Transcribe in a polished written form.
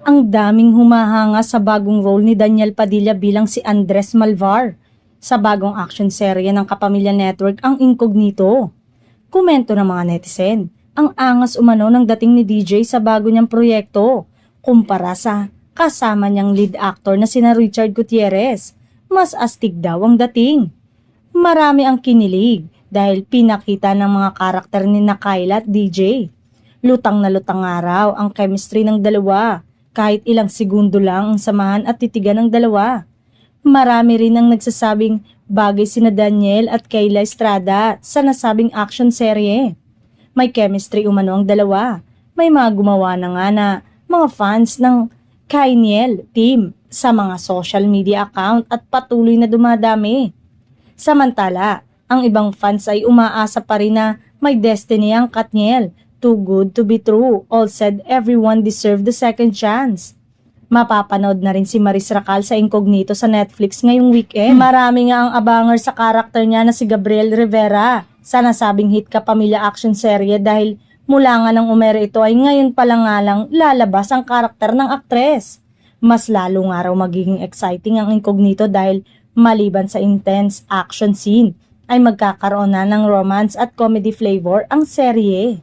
Ang daming humahanga sa bagong role ni Daniel Padilla bilang si Andres Malvar. Sa bagong action serye ng Kapamilya Network ang Incognito. Komento ng mga netizen, ang angas umano ng dating ni DJ sa bago niyang proyekto, kumpara sa kasama niyang lead actor na sina Richard Gutierrez. Mas astig daw ang dating. Marami ang kinilig dahil pinakita ng mga karakter ni na Kyla at DJ. Lutang na lutang araw ang chemistry ng dalawa. Kahit ilang segundo lang ang samahan at titigan ng dalawa. Marami rin ang nagsasabing bagay sina Daniel at Kayla Estrada sa nasabing action serye. May chemistry umano ang dalawa. May mga gumawa na nga na mga fans ng Kainiel team sa mga social media account at patuloy na dumadami. Samantala, ang ibang fans ay umaasa pa rin na may destiny ang Katniel. Too good to be true. All said everyone deserved the second chance. Mapapanood na rin si Maris Racal sa Incognito sa Netflix ngayong weekend. Marami nga ang abangar sa karakter niya na si Gabriel Rivera sa nasabing hit Kapamilya action serye dahil mula nga nang umere ito ay ngayon pa lang nga lang lalabas ang karakter ng aktres. Mas lalo nga raw magiging exciting ang Incognito dahil maliban sa intense action scene ay magkakaroon na ng romance at comedy flavor ang serye.